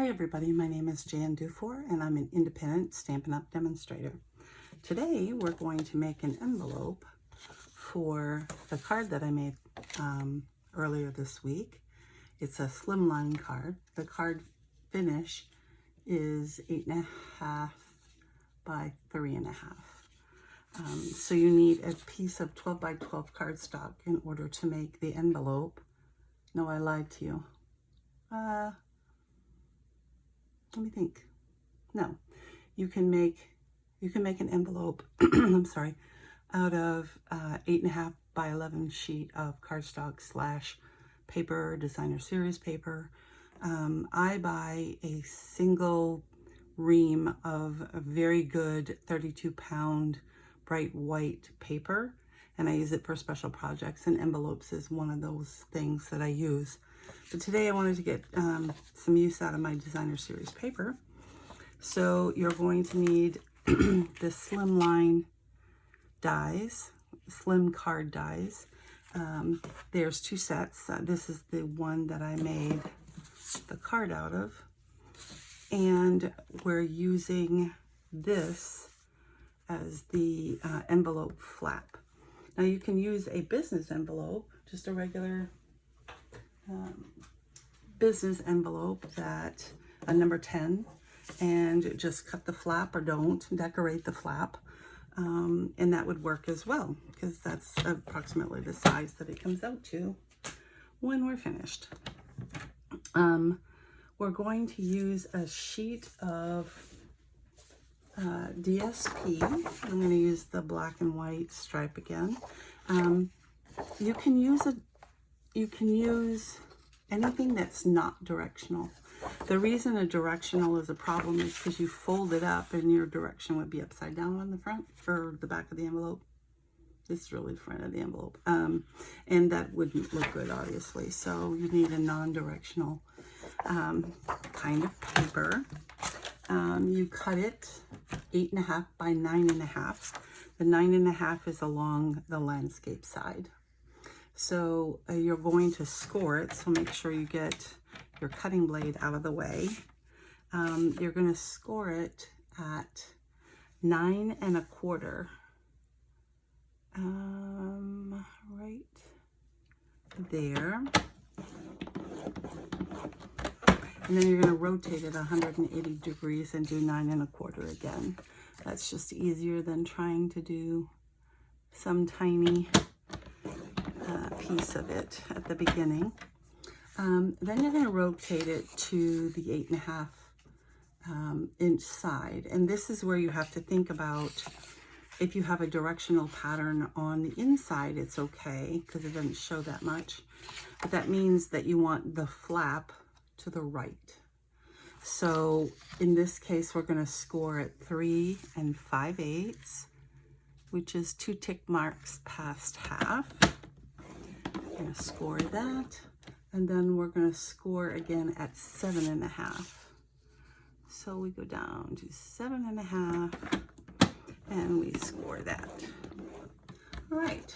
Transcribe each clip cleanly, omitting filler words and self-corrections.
Hi everybody, my name is Jan Dufour and I'm an independent Stampin' Up! Demonstrator. Today we're going to make an envelope for the card that I made earlier this week. It's a slimline card. The card finish is 8.5 by 3.5. So you need a piece of 12 by 12 cardstock in order to make the envelope. No, I lied to you. Let me think. No, you can make an envelope. I'm sorry, out of 8.5 by 11 sheet of cardstock / paper, designer series paper. I buy a single ream of a very good 32-pound bright white paper, and I use it for special projects, and envelopes is one of those things that I use. But today I wanted to get some use out of my designer series paper. So you're going to need the Slimline dies, slim card dies. There's 2 sets. This is the one that I made the card out of. And we're using this as the envelope flap. Now you can use a business envelope, just a regular business envelope, that a number 10, and just cut the flap, or don't decorate the flap, and that would work as well, because that's approximately the size that it comes out to when we're finished. We're going to use a sheet of DSP. I'm going to use the black and white stripe again. You can use anything that's not directional. The reason a directional is a problem is because you fold it up and your direction would be upside down on the front or the back of the envelope. This is really the front of the envelope. And that wouldn't look good, obviously. So you need a non-directional kind of paper. You cut it 8.5 by 9.5. The 9.5 is along the landscape side. So you're going to score it, so make sure you get your cutting blade out of the way. You're going to score it at 9.25, right there. And then you're going to rotate it 180 degrees and do 9.25 again. That's just easier than trying to do some tiny piece of it at the beginning. Then you're going to rotate it to the 8.5 inch side. And this is where you have to think about, if you have a directional pattern on the inside, it's okay because it doesn't show that much. But that means that you want the flap to the right. So in this case, we're going to score at 3 5/8, which is 2 tick marks past half. We're going to score that, and then we're going to score again at 7.5. So we go down to 7.5 and we score that. All right,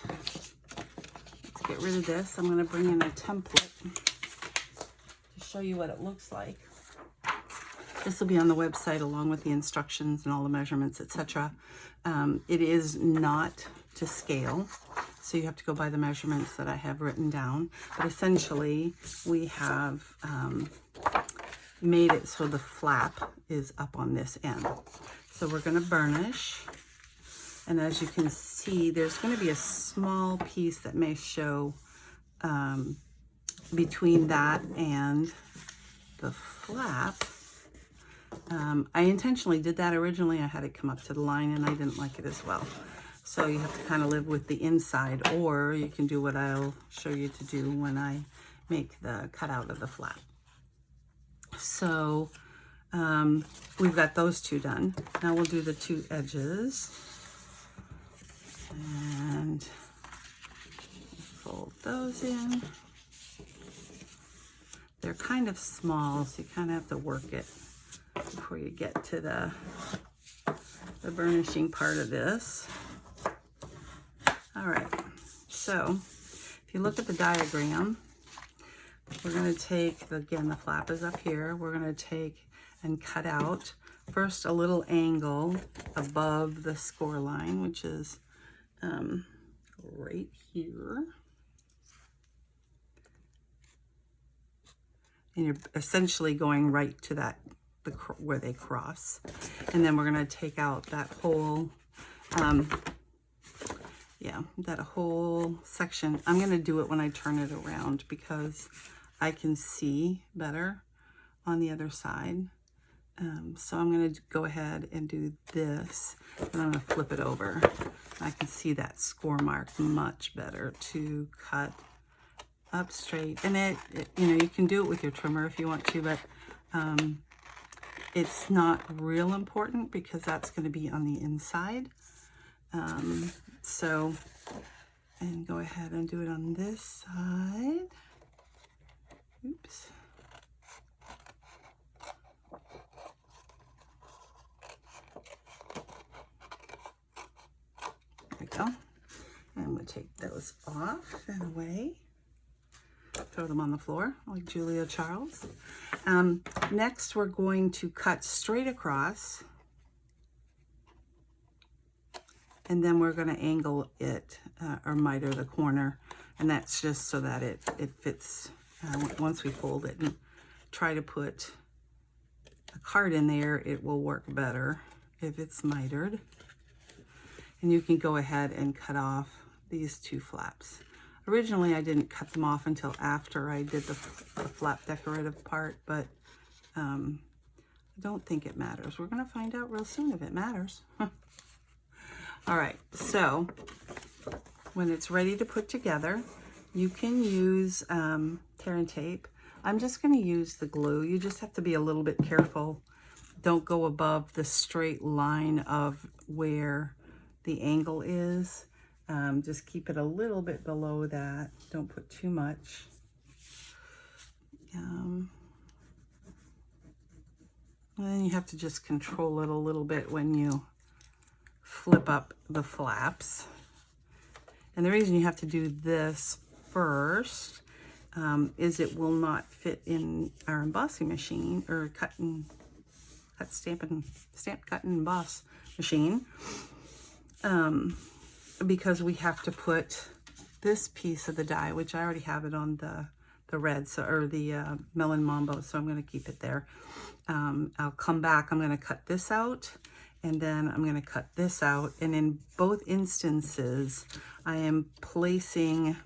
let's get rid of this. I'm going to bring in a template to show you what it looks like. This will be on the website along with the instructions and all the measurements, etc. It is not to scale, so you have to go by the measurements that I have written down. But essentially, we have made it so the flap is up on this end. So we're going to burnish. And as you can see, there's going to be a small piece that may show between that and the flap. I intentionally did that originally. I had it come up to the line and I didn't like it as well. So you have to kind of live with the inside, or you can do what I'll show you to do when I make the cutout of the flap. So we've got those 2 done. Now we'll do the 2 edges. And fold those in. They're kind of small, so you kind of have to work it before you get to the burnishing part of this. All right, so if you look at the diagram, we're going to take, again, the flap is up here. We're going to take and cut out first a little angle above the score line, which is right here. And you're essentially going right to that, where they cross. And then we're going to take out that whole, that whole section. I'm going to do it when I turn it around because I can see better on the other side. So I'm going to go ahead and do this, and I'm going to flip it over. I can see that score mark much better to cut up straight. And it you know, you can do it with your trimmer if you want to, but it's not real important because that's going to be on the inside. So, and go ahead and do it on this side. Oops. There we go. And we'll take those off and away. Throw them on the floor like Julia Charles. Next, we're going to cut straight across. And then we're going to angle it or miter the corner. And that's just so that it fits once we fold it. And try to put a card in there, it will work better if it's mitered. And you can go ahead and cut off these two flaps. Originally, I didn't cut them off until after I did the flap decorative part, but I don't think it matters. We're going to find out real soon if it matters. All right, so when it's ready to put together, you can use tear and tape. I'm just going to use the glue. You just have to be a little bit careful. Don't go above the straight line of where the angle is. Just keep it a little bit below that. Don't put too much. And then you have to just control it a little bit when you flip up the flaps. And the reason you have to do this first is it will not fit in our embossing machine or stamp, cut, and emboss machine. Because we have to put this piece of the die, which I already have it on the red, so, or the Melon Mambo, so I'm going to keep it there. I'll come back, I'm going to cut this out, and then I'm going to cut this out. And in both instances, I am placing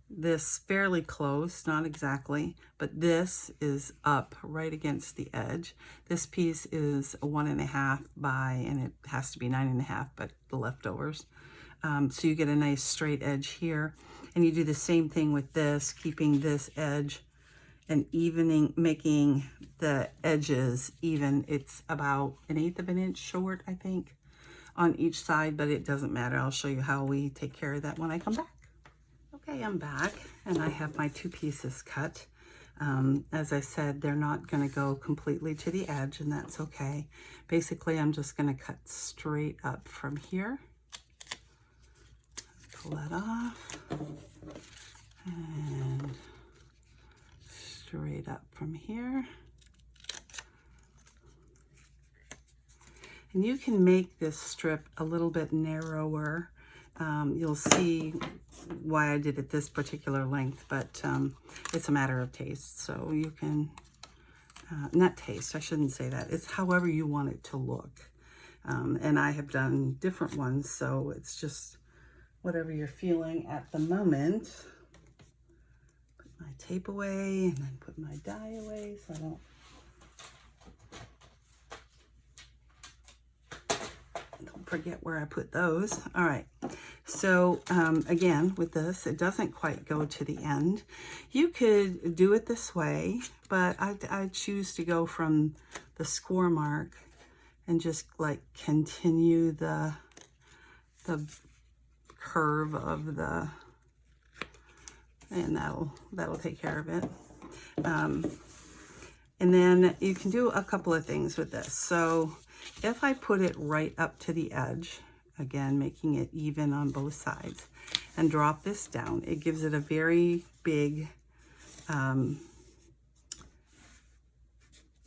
this fairly close, not exactly, but this is up right against the edge. This piece is a 1.5 by, and it has to be 9.5, but the leftovers. So you get a nice straight edge here, and you do the same thing with this, keeping this edge and evening, making the edges even. It's about 1/8 of an inch short, I think, on each side, but it doesn't matter. I'll show you how we take care of that when I come back. Okay, I'm back, and I have my two pieces cut. As I said, they're not going to go completely to the edge, and that's okay. Basically, I'm just going to cut straight up from here. Pull that off, and straight up from here. And you can make this strip a little bit narrower. You'll see why I did it this particular length, but it's a matter of taste. So you can, not taste, I shouldn't say that. It's however you want it to look. And I have done different ones, so it's just whatever you're feeling at the moment. Put my tape away, and then put my die away so I don't forget where I put those. All right, so again, with this, it doesn't quite go to the end. You could do it this way, but I choose to go from the score mark and just like continue the curve of the, and that'll take care of it. And then you can do a couple of things with this. So if I put it right up to the edge, again, making it even on both sides, and drop this down, it gives it a very big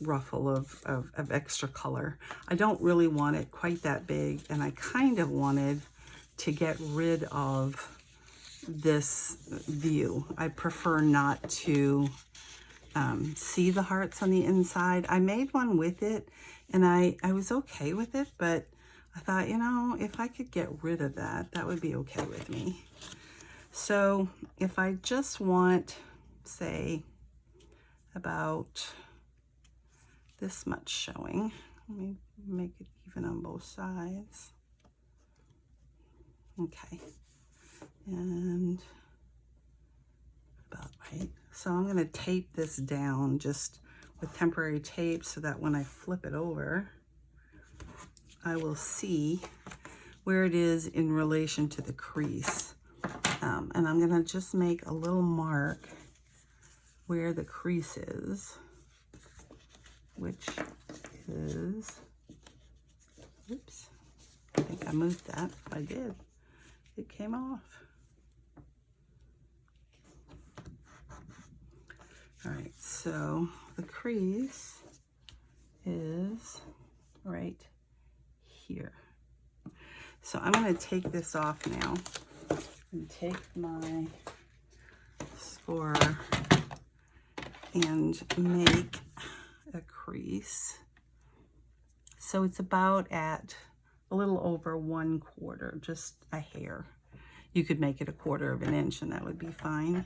ruffle of extra color. I don't really want it quite that big, and I kind of wanted to get rid of this view. I prefer not to see the hearts on the inside. I made one with it, and I was okay with it, but I thought, you know, if I could get rid of that, that would be okay with me. So if I just want, say, about this much showing, let me make it even on both sides. Okay, and about right. So I'm going to tape this down just with temporary tape so that when I flip it over, I will see where it is in relation to the crease. And I'm going to just make a little mark where the crease is, which is, oops, I think I moved that. If I did, it came off. All right, so the crease is right here. So I'm going to take this off now and take my scorer and make a crease. So it's about at a little over 1/4, just a hair. You could make it 1/4 of an inch and that would be fine.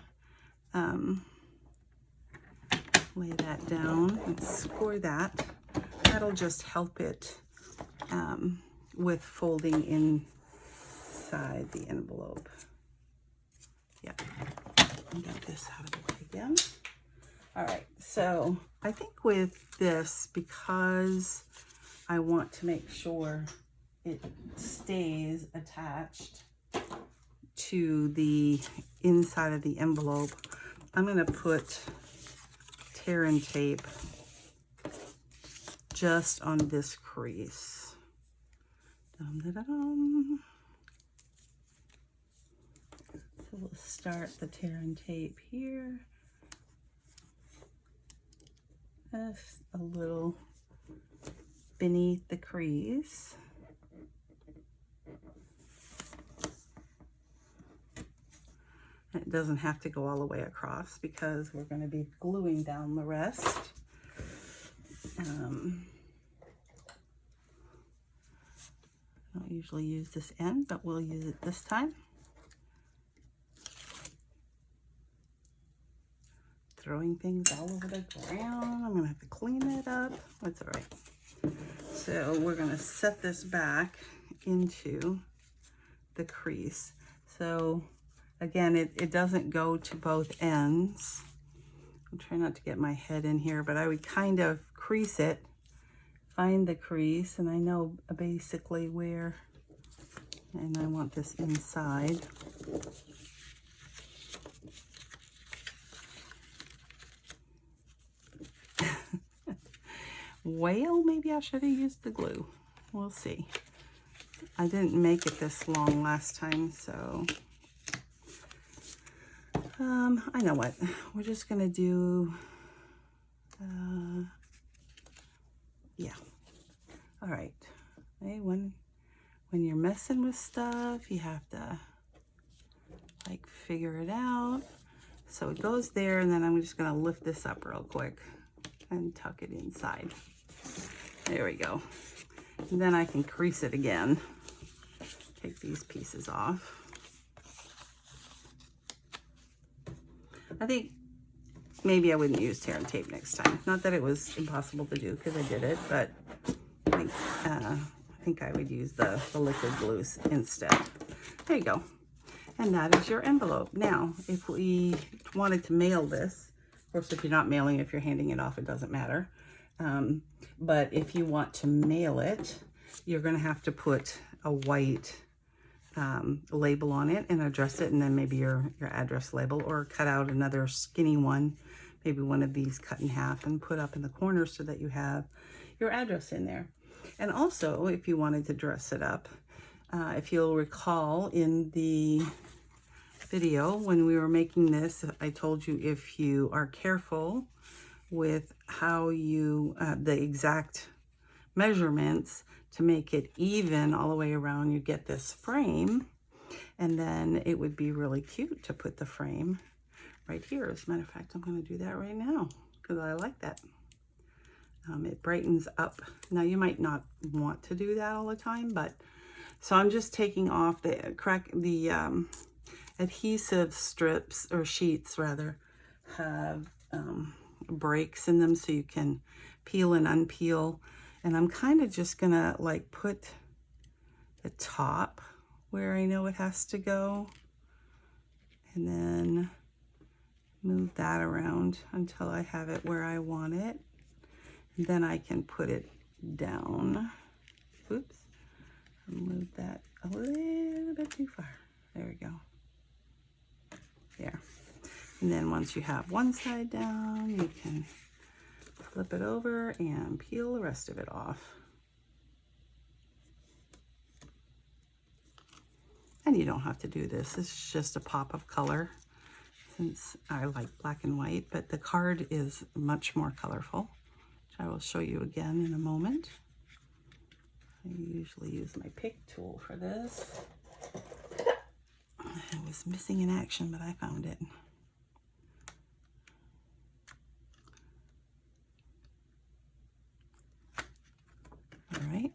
Lay that down and score that. That'll just help it with folding inside the envelope. Yeah, I'll get this out of the way again. All right, so I think with this, because I want to make sure it stays attached to the inside of the envelope, I'm going to put tear and tape just on this crease. Dum, da, da, dum. So we'll start the tear and tape here. Just a little beneath the crease. It doesn't have to go all the way across because we're going to be gluing down the rest. I don't usually use this end, but we'll use it this time. Throwing things all over the ground. I'm going to have to clean that up. That's all right. So we're going to set this back into the crease. So again, it doesn't go to both ends. I'm trying not to get my head in here, but I would kind of crease it, find the crease, and I know basically where, and I want this inside. Well, maybe I should have used the glue. We'll see. I didn't make it this long last time, so I know what. We're just gonna do, yeah. All right. Hey, when you're messing with stuff, you have to like figure it out. So it goes there, and then I'm just gonna lift this up real quick and tuck it inside. There we go. And then I can crease it again. Take these pieces off. I think maybe I wouldn't use tear and tape next time. Not that it was impossible to do, because I did it, but I think I would use the liquid glue instead. There you go. And that is your envelope. Now, if we wanted to mail this, of course, if you're not mailing, if you're handing it off, it doesn't matter. But if you want to mail it, you're going to have to put a white label on it and address it, and then maybe your address label, or cut out another skinny one, maybe one of these cut in half and put up in the corner so that you have your address in there. And also, if you wanted to dress it up, if you'll recall in the video when we were making this, I told you if you are careful with how you, the exact measurements to make it even all the way around, you get this frame, and then it would be really cute to put the frame right here. As a matter of fact, I'm going to do that right now because I like that. It brightens up. Now you might not want to do that all the time, but so I'm just taking off the adhesive strips, or sheets rather, have breaks in them so you can peel and unpeel. And I'm kind of just gonna like put the top where I know it has to go, and then move that around until I have it where I want it. And then I can put it down. Oops, move that a little bit too far. There we go. There. And then once you have one side down, you can flip it over and peel the rest of it off. And you don't have to do this. This is just a pop of color since I like black and white, but the card is much more colorful, which I will show you again in a moment. I usually use my pick tool for this. It was missing in action, but I found it. All right.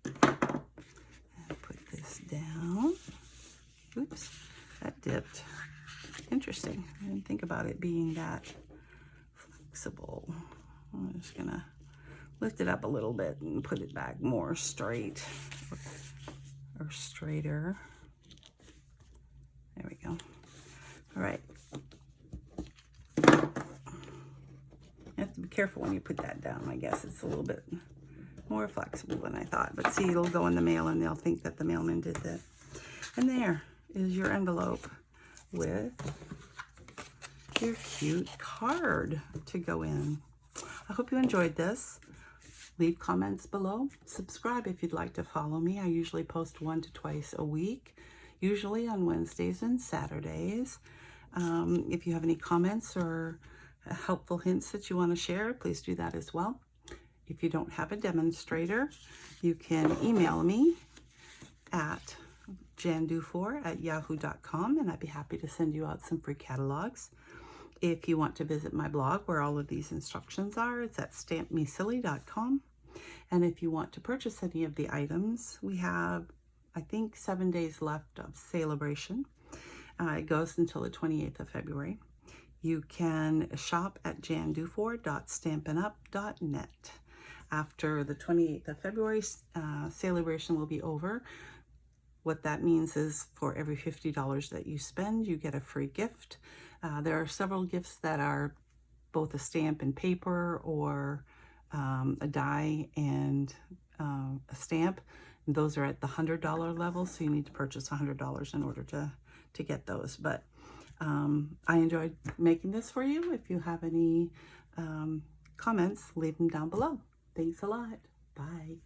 And put this down. Oops, that dipped. Interesting. I didn't think about it being that flexible. I'm just gonna lift it up a little bit and put it back more straight or straighter. There we go. All right. You have to be careful when you put that down. I guess it's a little bit more flexible than I thought. But see, it'll go in the mail and they'll think that the mailman did that. And there is your envelope with your cute card to go in. I hope you enjoyed this. Leave comments below. Subscribe if you'd like to follow me. I usually post 1 to 2 a week, usually on Wednesdays and Saturdays. If you have any comments or helpful hints that you want to share, please do that as well. If you don't have a demonstrator, you can email me at jandufour@yahoo.com, and I'd be happy to send you out some free catalogs. If you want to visit my blog where all of these instructions are, it's at stampmesilly.com. And if you want to purchase any of the items, we have, I think, 7 days left of celebration. It goes until the 28th of February. You can shop at jandufour.stampinup.net. After the 28th of February, celebration will be over. What that means is for every $50 that you spend, you get a free gift. There are several gifts that are both a stamp and paper, or a die and a stamp. And those are at the $100 level, so you need to purchase $100 in order to get those. But I enjoyed making this for you. If you have any comments, leave them down below. Thanks a lot. Bye.